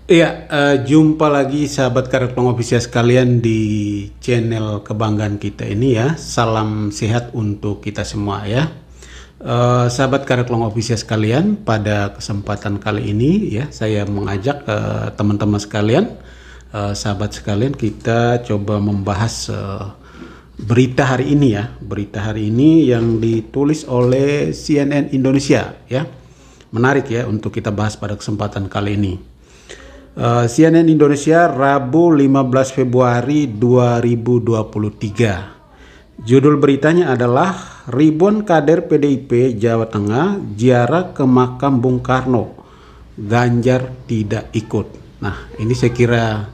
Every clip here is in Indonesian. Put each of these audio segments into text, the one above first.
Iya, jumpa lagi sahabat Karet Long Official sekalian di channel kebanggaan kita ini ya. Salam sehat untuk kita semua ya. Sahabat Karet Long Official sekalian, pada kesempatan kali ini ya, saya mengajak teman-teman sekalian, sahabat sekalian, kita coba membahas berita hari ini ya. Berita hari ini yang ditulis oleh CNN Indonesia ya. Menarik ya untuk kita bahas pada kesempatan kali ini. CNN Indonesia Rabu 15 Februari 2023. Judul beritanya adalah ribuan kader PDIP Jawa Tengah ziarah ke makam Bung Karno, Ganjar tidak ikut. Nah, ini saya kira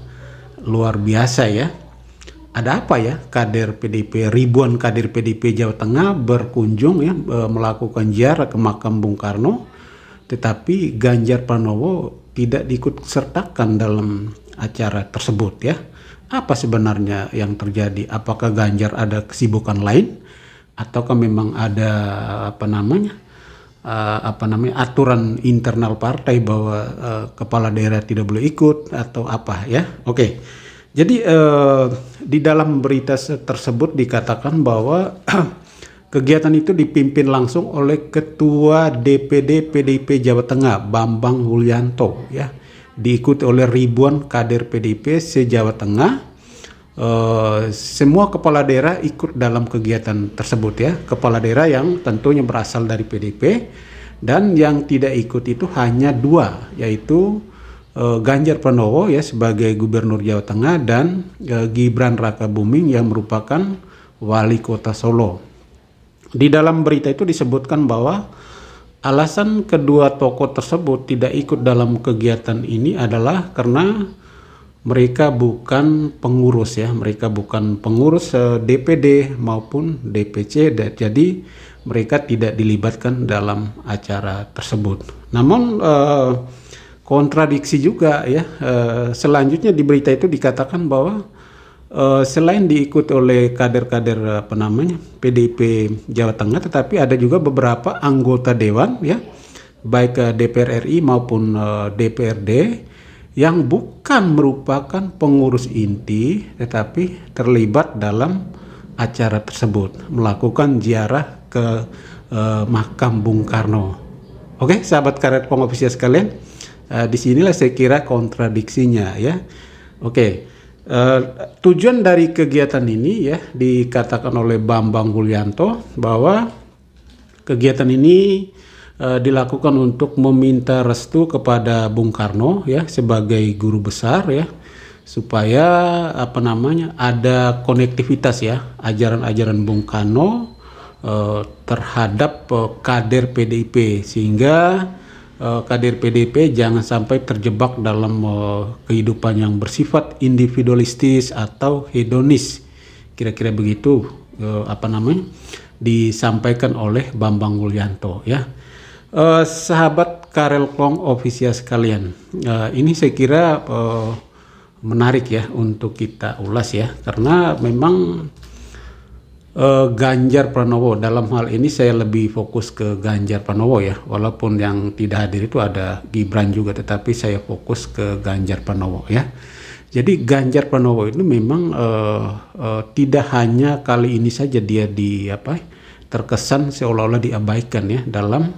luar biasa ya. Ada apa ya kader PDIP, ribuan kader PDIP Jawa Tengah berkunjung ya, melakukan ziarah ke makam Bung Karno, tetapi Ganjar Pranowo tidak diikut sertakan dalam acara tersebut ya. Apa sebenarnya yang terjadi? Apakah Ganjar ada kesibukan lain, ataukah memang ada aturan internal partai bahwa kepala daerah tidak boleh ikut atau apa ya? Oke. Jadi di dalam berita tersebut dikatakan bahwa kegiatan itu dipimpin langsung oleh Ketua DPD PDIP Jawa Tengah Bambang Wulyanto ya, diikuti oleh ribuan kader PDIP se-Jawa Tengah. Semua kepala daerah ikut dalam kegiatan tersebut ya, kepala daerah yang tentunya berasal dari PDIP, dan yang tidak ikut itu hanya dua, yaitu Ganjar Pranowo ya sebagai Gubernur Jawa Tengah dan Gibran Rakabuming yang merupakan Wali Kota Solo. Di dalam berita itu disebutkan bahwa alasan kedua tokoh tersebut tidak ikut dalam kegiatan ini adalah karena mereka bukan pengurus ya, mereka bukan pengurus DPD maupun DPC, jadi mereka tidak dilibatkan dalam acara tersebut. Namun kontradiksi juga ya, selanjutnya di berita itu dikatakan bahwa selain diikuti oleh kader-kader PDIP Jawa Tengah, tetapi ada juga beberapa anggota dewan ya, baik DPR RI maupun DPRD yang bukan merupakan pengurus inti tetapi terlibat dalam acara tersebut, melakukan ziarah ke makam Bung Karno. Oke, sahabat Karet Long Official sekalian, disinilah saya kira kontradiksinya ya. Oke. Tujuan dari kegiatan ini ya, dikatakan oleh Bambang Wulyanto bahwa kegiatan ini dilakukan untuk meminta restu kepada Bung Karno ya sebagai guru besar ya, supaya ada konektivitas ya ajaran-ajaran Bung Karno terhadap kader PDIP, sehingga kader PDIP jangan sampai terjebak dalam kehidupan yang bersifat individualistis atau hedonis. Kira-kira begitu disampaikan oleh Bambang Wulyanto ya. Sahabat Karet Long Official sekalian, ini saya kira menarik ya untuk kita ulas ya, karena memang Ganjar Pranowo, dalam hal ini saya lebih fokus ke Ganjar Pranowo ya, walaupun yang tidak hadir itu ada Gibran juga, tetapi saya fokus ke Ganjar Pranowo ya. Jadi Ganjar Pranowo itu memang tidak hanya kali ini saja dia terkesan seolah-olah diabaikan ya dalam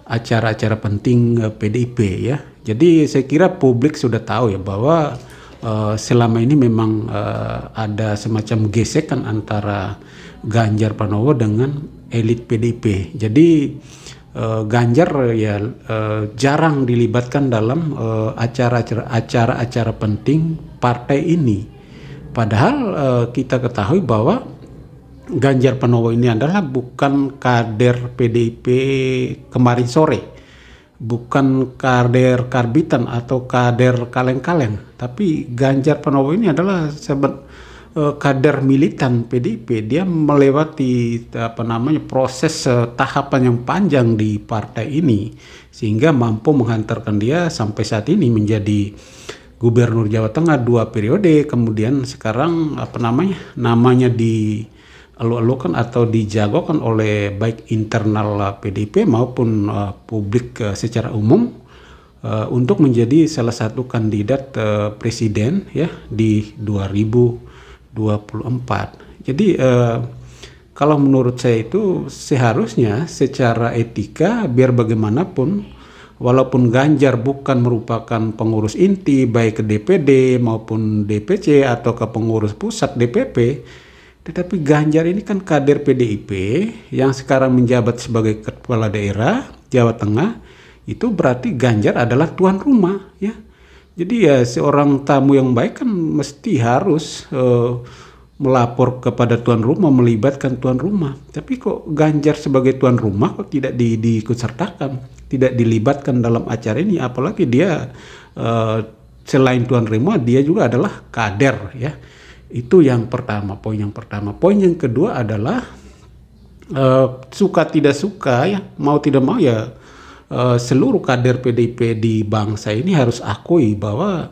acara-acara penting PDIP ya. Jadi saya kira publik sudah tahu ya bahwa selama ini memang ada semacam gesekan antara Ganjar Pranowo dengan elit PDIP. Jadi Ganjar ya jarang dilibatkan dalam acara-acara penting partai ini. Padahal kita ketahui bahwa Ganjar Pranowo ini adalah bukan kader PDIP kemarin sore, bukan kader karbitan atau kader kaleng-kaleng, tapi Ganjar Pranowo ini adalah kader militan PDIP. Dia melewati proses tahapan yang panjang di partai ini sehingga mampu menghantarkan dia sampai saat ini menjadi Gubernur Jawa Tengah 2 periode, kemudian sekarang namanya dielu-elukan atau dijagokan oleh baik internal PDIP maupun publik secara umum untuk menjadi salah satu kandidat presiden ya di 2024. Jadi kalau menurut saya itu seharusnya secara etika biar bagaimanapun, walaupun Ganjar bukan merupakan pengurus inti baik ke DPD maupun DPC atau ke pengurus pusat DPP, tetapi Ganjar ini kan kader PDIP yang sekarang menjabat sebagai kepala daerah Jawa Tengah. Itu berarti Ganjar adalah tuan rumah ya. Jadi ya seorang tamu yang baik kan mesti harus melapor kepada tuan rumah, melibatkan tuan rumah. Tapi kok Ganjar sebagai tuan rumah kok tidak diikutsertakan, tidak dilibatkan dalam acara ini, apalagi dia selain tuan rumah dia juga adalah kader ya. Itu yang pertama, poin yang pertama. Poin yang kedua adalah suka tidak suka ya, mau tidak mau ya seluruh kader PDIP di bangsa ini harus akui bahwa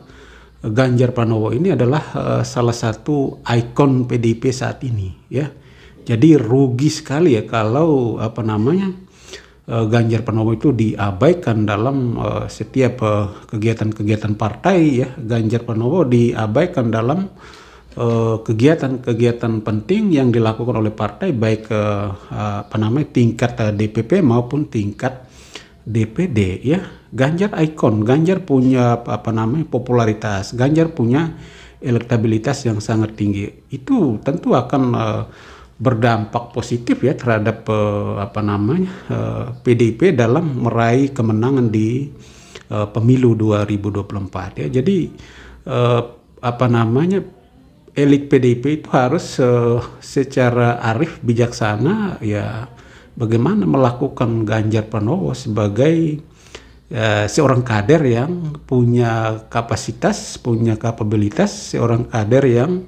Ganjar Pranowo ini adalah salah satu ikon PDIP saat ini ya. Jadi rugi sekali ya kalau Ganjar Pranowo itu diabaikan dalam setiap kegiatan-kegiatan partai ya. Ganjar Pranowo diabaikan dalam kegiatan-kegiatan penting yang dilakukan oleh partai baik tingkat DPP maupun tingkat DPD ya. Ganjar ikon, Ganjar punya popularitas, Ganjar punya elektabilitas yang sangat tinggi. Itu tentu akan berdampak positif ya terhadap PDIP dalam meraih kemenangan di pemilu 2024 ya. Jadi elit PDIP itu harus secara arif bijaksana ya bagaimana melakukan Ganjar Pranowo sebagai seorang kader yang punya kapasitas, punya kapabilitas, seorang kader yang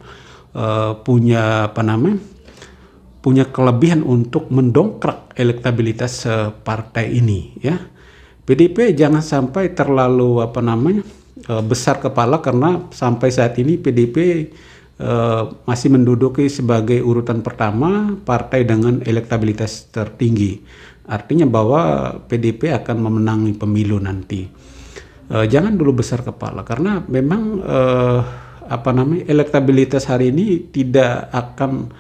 punya kelebihan untuk mendongkrak elektabilitas partai ini ya. PDIP jangan sampai terlalu besar kepala karena sampai saat ini PDIP masih menduduki sebagai urutan pertama partai dengan elektabilitas tertinggi. Artinya bahwa PDIP akan memenangi pemilu nanti. Jangan dulu besar kepala karena memang elektabilitas hari ini tidak akan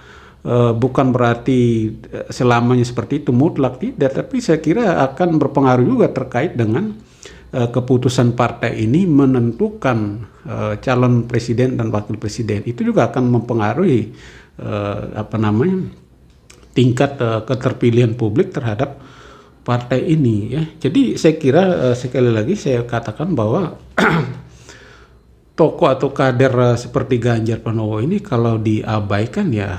bukan berarti selamanya seperti itu mutlak tidak, tapi saya kira akan berpengaruh juga terkait dengan keputusan partai ini menentukan calon presiden dan wakil presiden. Itu juga akan mempengaruhi tingkat keterpilihan publik terhadap partai ini ya. Jadi saya kira sekali lagi saya katakan bahwa tokoh atau kader seperti Ganjar Pranowo ini kalau diabaikan ya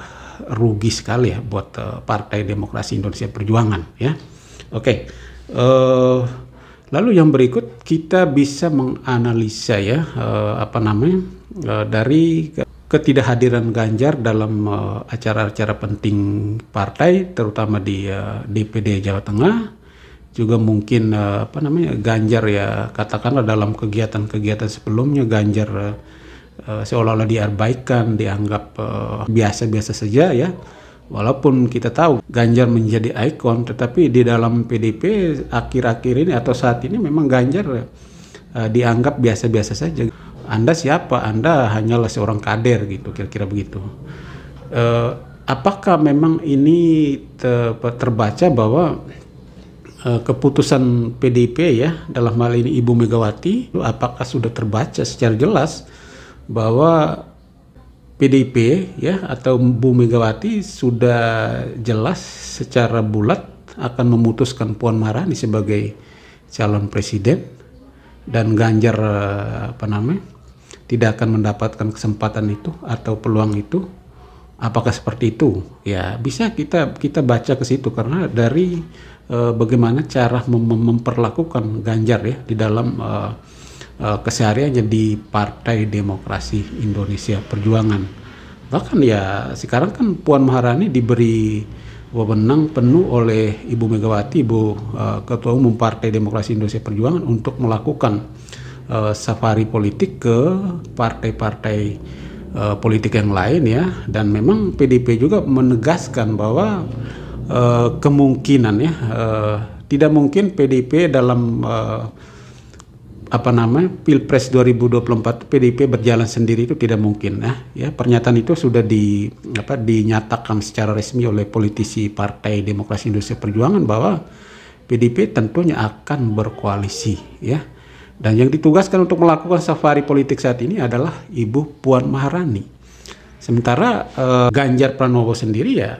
rugi sekali ya buat Partai Demokrasi Indonesia Perjuangan ya. Oke. Lalu yang berikut kita bisa menganalisa ya dari ketidakhadiran Ganjar dalam acara-acara penting partai terutama di DPD Jawa Tengah, juga mungkin Ganjar ya katakanlah dalam kegiatan-kegiatan sebelumnya Ganjar seolah-olah diabaikan, dianggap biasa-biasa saja ya. Walaupun kita tahu Ganjar menjadi ikon, tetapi di dalam PDIP akhir-akhir ini atau saat ini memang Ganjar dianggap biasa-biasa saja. Anda siapa? Anda hanyalah seorang kader gitu, kira-kira begitu. Apakah memang ini terbaca bahwa keputusan PDIP ya dalam hal ini Ibu Megawati, apakah sudah terbaca secara jelas bahwa PDIP ya atau Bu Megawati sudah jelas secara bulat akan memutuskan Puan Maharani sebagai calon presiden dan Ganjar tidak akan mendapatkan kesempatan itu atau peluang itu. Apakah seperti itu? Ya bisa kita baca ke situ karena dari bagaimana cara memperlakukan Ganjar ya di dalam kesehariannya di Partai Demokrasi Indonesia Perjuangan. Bahkan ya sekarang kan Puan Maharani diberi wewenang penuh oleh Ibu Megawati, Ketua Umum Partai Demokrasi Indonesia Perjuangan untuk melakukan safari politik ke partai-partai politik yang lain ya, dan memang PDIP juga menegaskan bahwa kemungkinan ya tidak mungkin PDIP dalam Pilpres 2024 PDIP berjalan sendiri, itu tidak mungkin ya. Pernyataan itu sudah dinyatakan secara resmi oleh politisi Partai Demokrasi Indonesia Perjuangan bahwa PDIP tentunya akan berkoalisi ya. Dan yang ditugaskan untuk melakukan safari politik saat ini adalah Ibu Puan Maharani. Sementara Ganjar Pranowo sendiri ya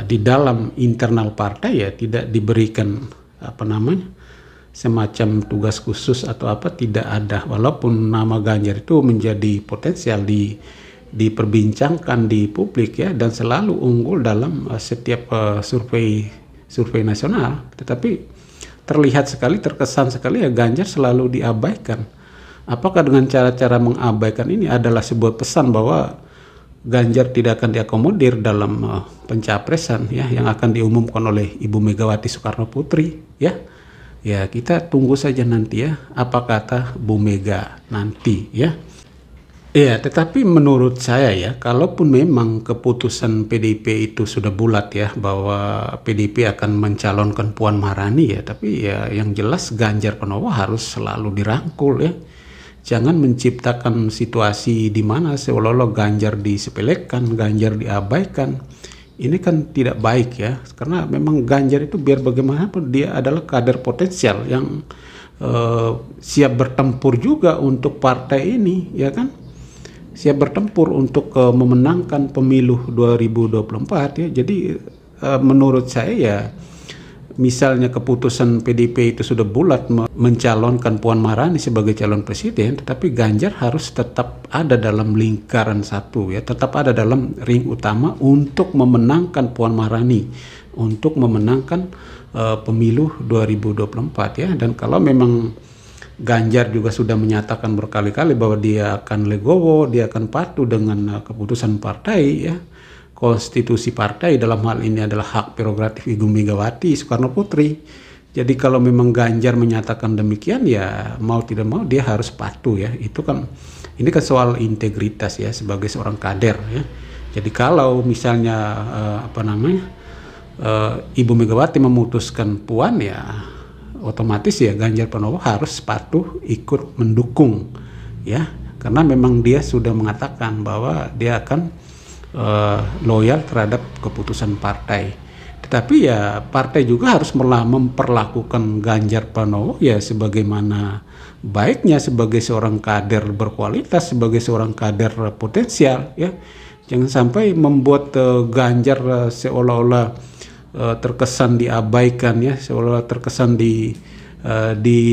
di dalam internal partai ya tidak diberikan semacam tugas khusus atau tidak ada, walaupun nama Ganjar itu menjadi potensial diperbincangkan di publik ya, dan selalu unggul dalam setiap survei nasional, tetapi terkesan sekali ya Ganjar selalu diabaikan. Apakah dengan cara-cara mengabaikan ini adalah sebuah pesan bahwa Ganjar tidak akan diakomodir dalam pencapresan ya yang akan diumumkan oleh Ibu Megawati Soekarno Putri ya? Ya, kita tunggu saja nanti ya, apa kata Bu Mega nanti ya. Ya, tetapi menurut saya ya, kalaupun memang keputusan PDIP itu sudah bulat ya, bahwa PDIP akan mencalonkan Puan Maharani ya, tapi ya yang jelas Ganjar Pranowo harus selalu dirangkul ya. Jangan menciptakan situasi di mana seolah-olah Ganjar disepelekan, Ganjar diabaikan. Ini kan tidak baik ya, karena memang Ganjar itu biar bagaimanapun dia adalah kader potensial yang siap bertempur juga untuk partai ini, ya kan? Siap bertempur untuk memenangkan pemilu 2024 ya. Jadi menurut saya ya, misalnya keputusan PDIP itu sudah bulat mencalonkan Puan Maharani sebagai calon presiden, tetapi Ganjar harus tetap ada dalam lingkaran satu ya, tetap ada dalam ring utama untuk memenangkan Puan Maharani, untuk memenangkan pemilu 2024 ya. Dan kalau memang Ganjar juga sudah menyatakan berkali-kali bahwa dia akan legowo, dia akan patuh dengan keputusan partai ya, konstitusi partai dalam hal ini adalah hak prerogatif Ibu Megawati Soekarno Putri. Jadi kalau memang Ganjar menyatakan demikian ya mau tidak mau dia harus patuh ya. Ini kan soal integritas ya sebagai seorang kader ya. Jadi kalau misalnya Ibu Megawati memutuskan Puan ya, otomatis ya Ganjar Pranowo harus patuh ikut mendukung ya, karena memang dia sudah mengatakan bahwa dia akan loyal terhadap keputusan partai. Tetapi ya partai juga harus memperlakukan Ganjar Pranowo ya sebagaimana baiknya sebagai seorang kader berkualitas, sebagai seorang kader potensial ya. Jangan sampai membuat Ganjar seolah-olah terkesan diabaikan ya, seolah terkesan di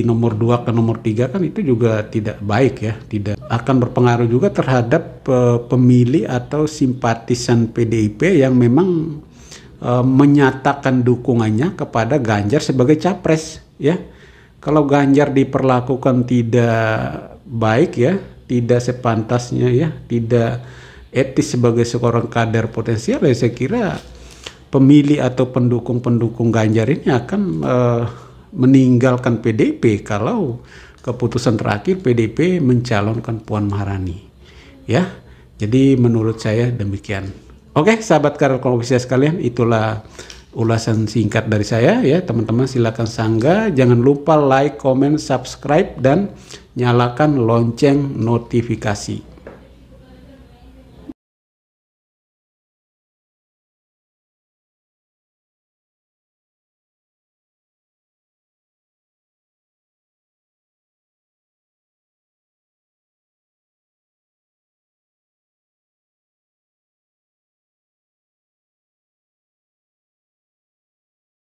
nomor 2 ke nomor 3, kan itu juga tidak baik ya, tidak akan berpengaruh juga terhadap pemilih atau simpatisan PDIP yang memang menyatakan dukungannya kepada Ganjar sebagai capres ya. Kalau Ganjar diperlakukan tidak baik ya, tidak sepantasnya ya, tidak etis sebagai seorang kader potensial ya, saya kira pemilih atau pendukung Ganjar ini akan meninggalkan PDIP kalau keputusan terakhir PDIP mencalonkan Puan Maharani ya. Jadi menurut saya demikian. Oke, sahabat kader Kolomisia sekalian, itulah ulasan singkat dari saya ya. Teman-teman silakan sanggah, jangan lupa like, comment, subscribe dan nyalakan lonceng notifikasi.